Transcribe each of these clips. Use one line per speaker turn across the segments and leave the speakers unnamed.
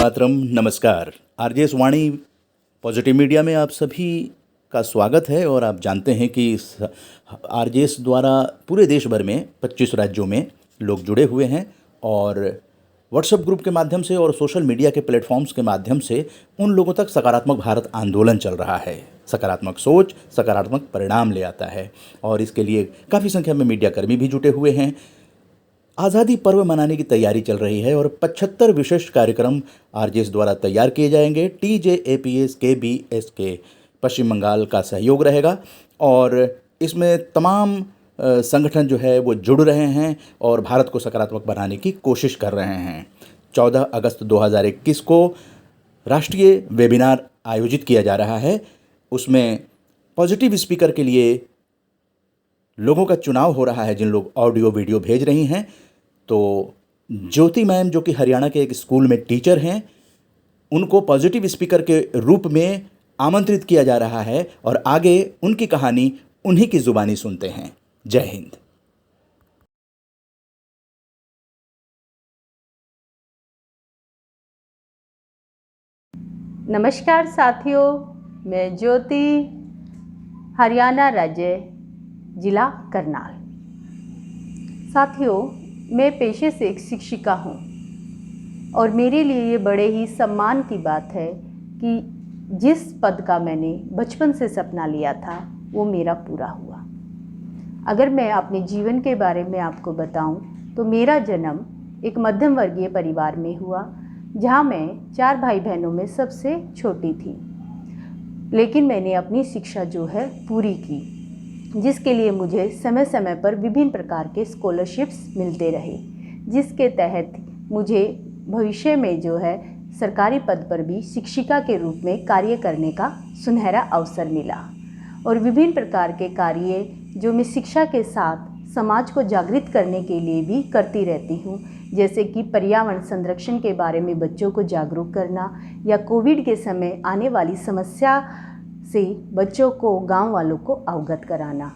मातरम। नमस्कार। आरजेएस वाणी positive media में आप सभी का स्वागत है। और आप जानते हैं कि इस आरजेएस द्वारा पूरे देश भर में 25 राज्यों में लोग जुड़े हुए हैं और व्हाट्सएप ग्रुप के माध्यम से और सोशल मीडिया के प्लेटफॉर्म्स के माध्यम से उन लोगों तक सकारात्मक भारत आंदोलन चल रहा है। सकारात्मक सोच सकारात्मक परिणाम ले आता है और इसके लिए काफ़ी संख्या में मीडियाकर्मी भी जुटे हुए हैं। आज़ादी पर्व मनाने की तैयारी चल रही है और 75 विशिष्ट कार्यक्रम आरजेएस द्वारा तैयार किए जाएंगे। TJAPS KBS के पश्चिम बंगाल का सहयोग रहेगा और इसमें तमाम संगठन जो है वो जुड़ रहे हैं और भारत को सकारात्मक बनाने की कोशिश कर रहे हैं। 14 अगस्त 2021 को राष्ट्रीय वेबिनार आयोजित किया जा रहा है। उसमें पॉजिटिव स्पीकर के लिए लोगों का चुनाव हो रहा है। जिन लोग ऑडियो वीडियो भेज रही हैं, तो ज्योति मैम जो कि हरियाणा के एक स्कूल में टीचर हैं, उनको पॉजिटिव स्पीकर के रूप में आमंत्रित किया जा रहा है और आगे उनकी कहानी उन्हीं की ज़ुबानी सुनते हैं। जय हिंद।
नमस्कार साथियों, मैं ज्योति, हरियाणा राज्य, जिला करनाल। साथियों, मैं पेशे से एक शिक्षिका हूँ और मेरे लिए ये बड़े ही सम्मान की बात है कि जिस पद का मैंने बचपन से सपना लिया था वो मेरा पूरा हुआ। अगर मैं अपने जीवन के बारे में आपको बताऊं तो मेरा जन्म एक मध्यम वर्गीय परिवार में हुआ, जहां मैं 4 भाई बहनों में सबसे छोटी थी। लेकिन मैंने अपनी शिक्षा जो है पूरी की, जिसके लिए मुझे समय समय पर विभिन्न प्रकार के स्कॉलरशिप्स मिलते रहे, जिसके तहत मुझे भविष्य में जो है सरकारी पद पर भी शिक्षिका के रूप में कार्य करने का सुनहरा अवसर मिला। और विभिन्न प्रकार के कार्य जो मैं शिक्षा के साथ समाज को जागृत करने के लिए भी करती रहती हूँ, जैसे कि पर्यावरण संरक्षण के बारे में बच्चों को जागरूक करना या कोविड के समय आने वाली समस्या से बच्चों को, गांव वालों को अवगत कराना।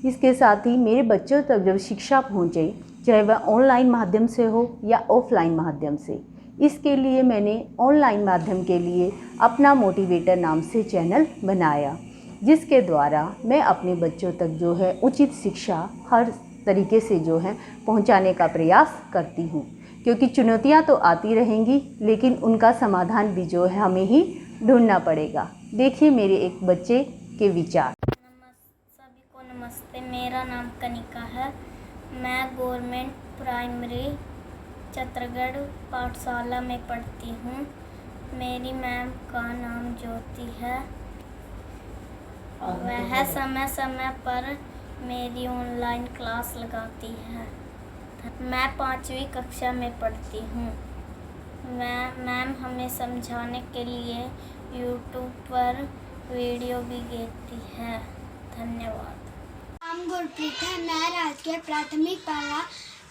इसके साथ ही मेरे बच्चों तक जब शिक्षा पहुँचे, चाहे वह ऑनलाइन माध्यम से हो या ऑफलाइन माध्यम से, इसके लिए मैंने ऑनलाइन माध्यम के लिए अपना मोटिवेटर नाम से चैनल बनाया, जिसके द्वारा मैं अपने बच्चों तक जो है उचित शिक्षा हर तरीके से जो है पहुंचाने का प्रयास करती हूं। क्योंकि चुनौतियां तो आती रहेंगी, लेकिन उनका समाधान भी जो है हमें ही ढूंढना पड़ेगा। देखिए मेरे एक बच्चे के विचार।
सभी को नमस्ते। मेरा नाम कनिका है। मैं गवर्नमेंट प्राइमरी चित्रगढ़ पाठशाला में पढ़ती हूँ। मेरी मैम का नाम ज्योति है। वह समय समय पर मेरी ऑनलाइन क्लास लगाती है। मैं 5वीं कक्षा में पढ़ती हूँ। मैम हमें समझाने के लिए यूट्यूब पर वीडियो भी देखती है। धन्यवाद।
नाम गुरप्रीत है। मैं राजकीय प्राथमिक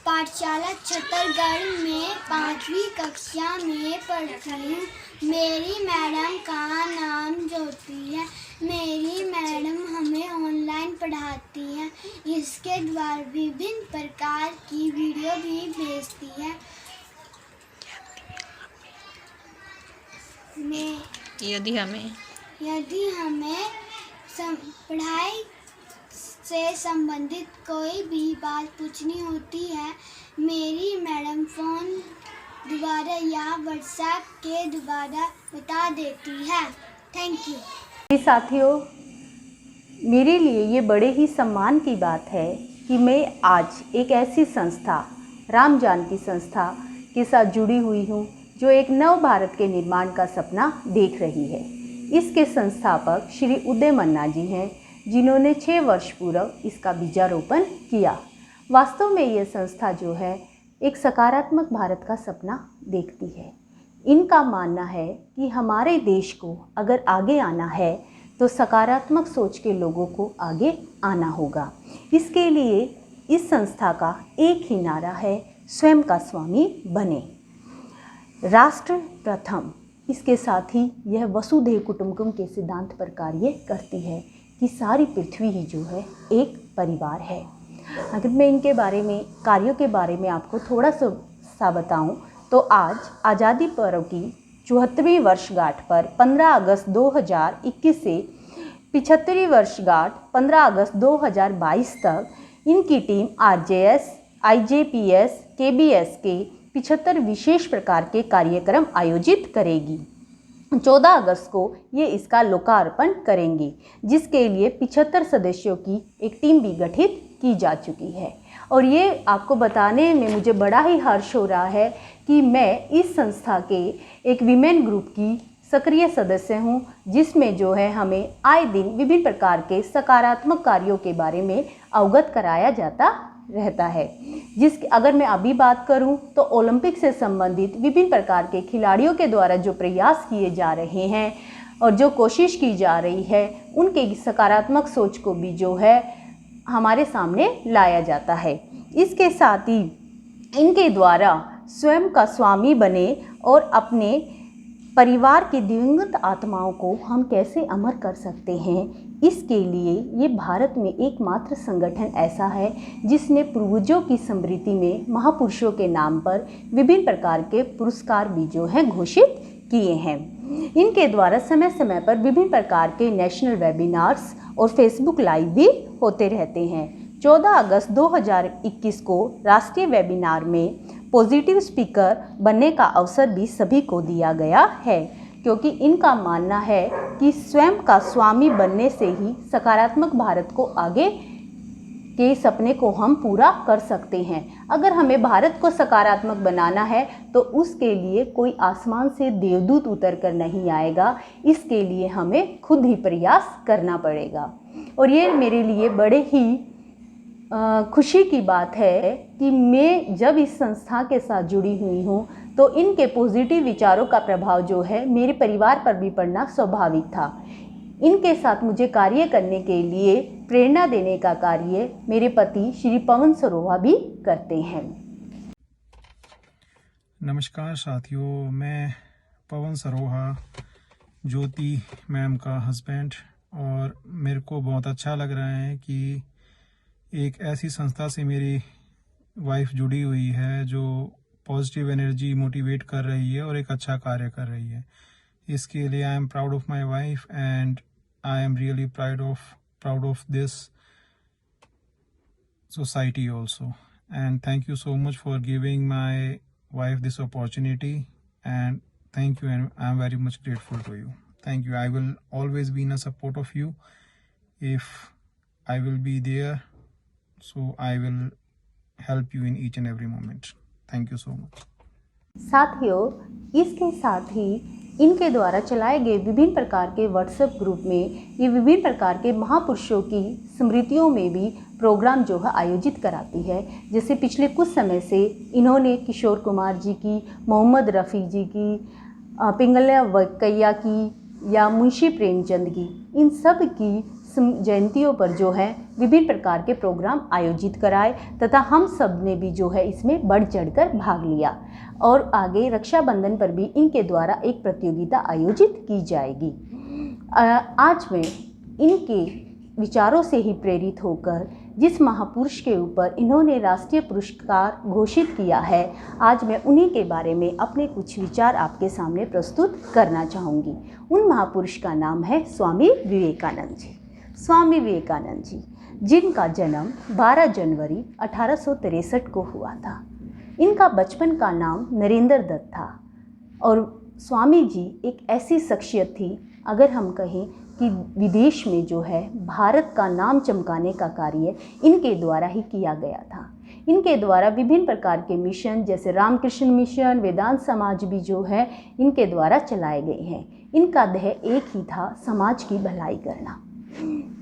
पाठशाला छतरगढ़ में 5वीं कक्षा में पढ़ती हूँ। मेरी मैडम का नाम ज्योति है। मेरी मैडम हमें ऑनलाइन पढ़ाती हैं। इसके द्वारा विभिन्न प्रकार की वीडियो भी भेजती है। यदि हमें पढ़ाई से संबंधित कोई भी बात पूछनी होती है, मेरी मैडम फ़ोन द्वारा या व्हाट्सएप के द्वारा बता देती है। Thank you.
साथियों, मेरे लिए ये बड़े ही सम्मान की बात है कि मैं आज एक ऐसी संस्था, राम जानकी संस्था के साथ जुड़ी हुई हूँ, जो एक नव भारत के निर्माण का सपना देख रही है। इसके संस्थापक श्री उदय मन्ना जी हैं, जिन्होंने 6 वर्ष पूर्व इसका बीजारोपण किया। वास्तव में ये संस्था जो है एक सकारात्मक भारत का सपना देखती है। इनका मानना है कि हमारे देश को अगर आगे आना है तो सकारात्मक सोच के लोगों को आगे आना होगा। इसके लिए इस संस्था का एक ही नारा है, स्वयं का स्वामी बने, राष्ट्र प्रथम। इसके साथ ही यह वसुधैव कुटुंबकम के सिद्धांत पर कार्य करती है कि सारी पृथ्वी ही जो है एक परिवार है। अगर मैं इनके बारे में, कार्यों के बारे में आपको थोड़ा सा बताऊं तो आज आज़ादी पर्व की 74वीं वर्षगांठ पर 15 अगस्त 2021 से 75वीं वर्षगांठ 15 अगस्त 2022 तक इनकी टीम आरजेएस, आईजेपीएस, केबीएस के 75 विशेष प्रकार के कार्यक्रम आयोजित करेगी। 14 अगस्त को ये इसका लोकार्पण करेंगे, जिसके लिए 75 सदस्यों की एक टीम भी गठित की जा चुकी है। और ये आपको बताने में मुझे बड़ा ही हर्ष हो रहा है कि मैं इस संस्था के एक वीमेन ग्रुप की सक्रिय सदस्य हूँ, जिसमें जो है हमें आए दिन विभिन्न प्रकार के सकारात्मक कार्यों के बारे में अवगत कराया जाता रहता है। अगर मैं अभी बात करूं तो ओलंपिक से संबंधित विभिन्न प्रकार के खिलाड़ियों के द्वारा जो प्रयास किए जा रहे हैं और जो कोशिश की जा रही है, उनके सकारात्मक सोच को भी जो है हमारे सामने लाया जाता है। इसके साथ ही इनके द्वारा स्वयं का स्वामी बने और अपने परिवार की दिवंगत आत्माओं को हम कैसे अमर कर सकते हैं, इसके लिए ये भारत में एकमात्र संगठन ऐसा है जिसने पूर्वजों की स्मृति में महापुरुषों के नाम पर विभिन्न प्रकार के पुरस्कार भी जो हैं घोषित किए हैं। इनके द्वारा समय समय पर विभिन्न प्रकार के नेशनल वेबिनार्स और फेसबुक लाइव भी होते रहते हैं। 14 अगस्त 2021 को राष्ट्रीय वेबिनार में पॉजिटिव स्पीकर बनने का अवसर भी सभी को दिया गया है, क्योंकि इनका मानना है कि स्वयं का स्वामी बनने से ही सकारात्मक भारत को आगे के सपने को हम पूरा कर सकते हैं। अगर हमें भारत को सकारात्मक बनाना है तो उसके लिए कोई आसमान से देवदूत उतर कर नहीं आएगा, इसके लिए हमें खुद ही प्रयास करना पड़ेगा। और ये मेरे लिए बड़े ही खुशी की बात है कि मैं जब इस संस्था के साथ जुड़ी हुई हूँ तो इनके पॉजिटिव विचारों का प्रभाव जो है मेरे परिवार पर भी पड़ना स्वाभाविक था। इनके साथ मुझे कार्य करने के लिए प्रेरणा देने का कार्य मेरे पति श्री पवन सरोहा भी करते हैं।
नमस्कार साथियों, मैं पवन सरोहा, ज्योति मैम का हस्बैंड, और मेरे को बहुत अच्छा लग रहा है कि एक ऐसी संस्था से मेरी वाइफ जुड़ी हुई है जो पॉजिटिव एनर्जी मोटिवेट कर रही है और एक अच्छा कार्य कर रही है। इसके लिए I am proud of my wife and I am really proud of this society also, and thank you so much for giving my wife this opportunity, and thank you, and I'm very much grateful to you. Thank you. I will always be in a support of you. If I will be there, so I will help you in each and every moment. Thank you so much.
साथियों, इसके साथ ही इनके द्वारा चलाए गए विभिन्न प्रकार के व्हाट्सएप ग्रुप में ये विभिन्न प्रकार के महापुरुषों की स्मृतियों में भी प्रोग्राम जो है आयोजित कराती है। जैसे पिछले कुछ समय से इन्होंने किशोर कुमार जी की, मोहम्मद रफ़ी जी की, पिंगला वैंकैया की या मुंशी प्रेमचंद की, इन सब की जयंतियों पर जो है विभिन्न प्रकार के प्रोग्राम आयोजित कराए तथा हम सब ने भी जो है इसमें बढ़ चढ़कर भाग लिया। और आगे रक्षाबंधन पर भी इनके द्वारा एक प्रतियोगिता आयोजित की जाएगी। आज मैं इनके विचारों से ही प्रेरित होकर जिस महापुरुष के ऊपर इन्होंने राष्ट्रीय पुरस्कार घोषित किया है, आज मैं उन्हीं के बारे में अपने कुछ विचार आपके सामने प्रस्तुत करना चाहूँगी। उन महापुरुष का नाम है स्वामी विवेकानंद जी। स्वामी विवेकानंद जी, जिनका जन्म 12 जनवरी 1863 को हुआ था। इनका बचपन का नाम नरेंद्र दत्त था और स्वामी जी एक ऐसी शख्सियत थी, अगर हम कहें कि विदेश में जो है भारत का नाम चमकाने का कार्य इनके द्वारा ही किया गया था। इनके द्वारा विभिन्न प्रकार के मिशन जैसे रामकृष्ण मिशन, वेदांत समाज भी जो है इनके द्वारा चलाए गए हैं। इनका ध्येय एक ही था, समाज की भलाई करना।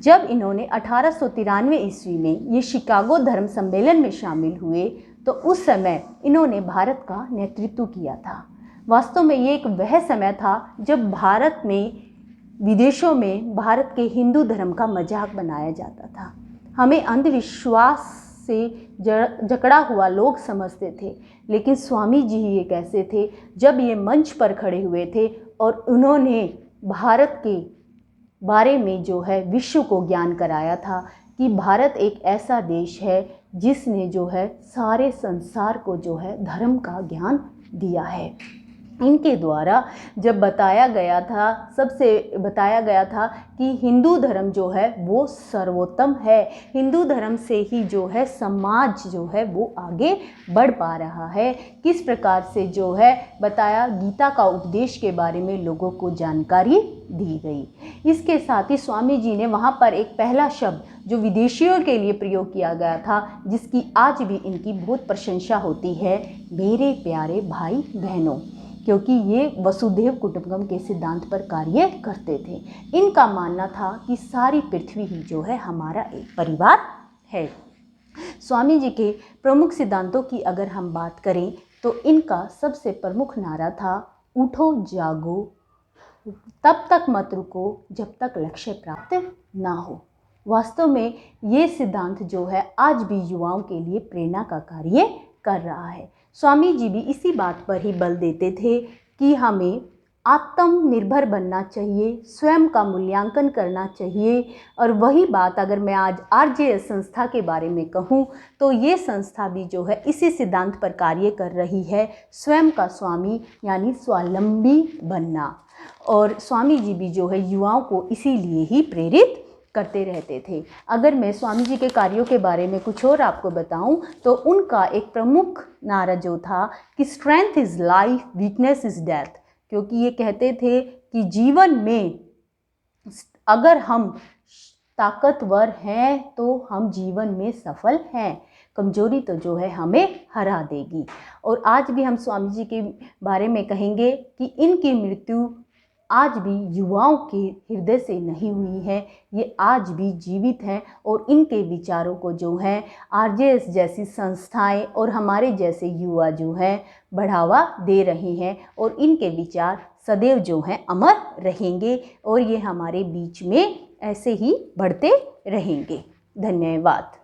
जब इन्होंने 1893 ईस्वी में ये शिकागो धर्म सम्मेलन में शामिल हुए तो उस समय इन्होंने भारत का नेतृत्व किया था। वास्तव में ये एक वह समय था जब भारत में, विदेशों में भारत के हिंदू धर्म का मजाक बनाया जाता था। हमें अंधविश्वास से जकड़ा हुआ लोग समझते थे, लेकिन स्वामी जी ही एक ऐसे थे जब ये मंच पर खड़े हुए थे और उन्होंने भारत के बारे में जो है विश्व को ज्ञान कराया था कि भारत एक ऐसा देश है जिसने जो है सारे संसार को जो है धर्म का ज्ञान दिया है। इनके द्वारा जब बताया गया था कि हिंदू धर्म जो है वो सर्वोत्तम है, हिंदू धर्म से ही जो है समाज जो है वो आगे बढ़ पा रहा है। किस प्रकार से जो है बताया, गीता का उपदेश के बारे में लोगों को जानकारी दी गई। इसके साथ ही स्वामी जी ने वहाँ पर एक पहला शब्द जो विदेशियों के लिए प्रयोग किया गया था, जिसकी आज भी इनकी बहुत प्रशंसा होती है, मेरे प्यारे भाई बहनों, क्योंकि ये वसुधैव कुटुंबकम के सिद्धांत पर कार्य करते थे। इनका मानना था कि सारी पृथ्वी ही जो है हमारा एक परिवार है। स्वामी जी के प्रमुख सिद्धांतों की अगर हम बात करें तो इनका सबसे प्रमुख नारा था, उठो जागो, तब तक मत रुको जब तक लक्ष्य प्राप्त ना हो। वास्तव में ये सिद्धांत जो है आज भी युवाओं के लिए प्रेरणा का कार्य कर रहा है। स्वामी जी भी इसी बात पर ही बल देते थे कि हमें आत्मनिर्भर बनना चाहिए, स्वयं का मूल्यांकन करना चाहिए। और वही बात अगर मैं आज आरजेएस संस्था के बारे में कहूँ तो ये संस्था भी जो है इसी सिद्धांत पर कार्य कर रही है, स्वयं का स्वामी यानी स्वावलंबी बनना। और स्वामी जी भी जो है युवाओं को इसीलिए ही प्रेरित करते रहते थे। अगर मैं स्वामी जी के कार्यों के बारे में कुछ और आपको बताऊं तो उनका एक प्रमुख नारा जो था कि strength is life, weakness is death, क्योंकि ये कहते थे कि जीवन में अगर हम ताकतवर हैं तो हम जीवन में सफल हैं, कमजोरी तो जो है हमें हरा देगी। और आज भी हम स्वामी जी के बारे में कहेंगे कि इनकी मृत्यु आज भी युवाओं के हृदय से नहीं हुई है, ये आज भी जीवित हैं और इनके विचारों को जो है आरजेएस जैसी संस्थाएं और हमारे जैसे युवा जो हैं बढ़ावा दे रहे हैं और इनके विचार सदैव जो हैं अमर रहेंगे और ये हमारे बीच में ऐसे ही बढ़ते रहेंगे। धन्यवाद।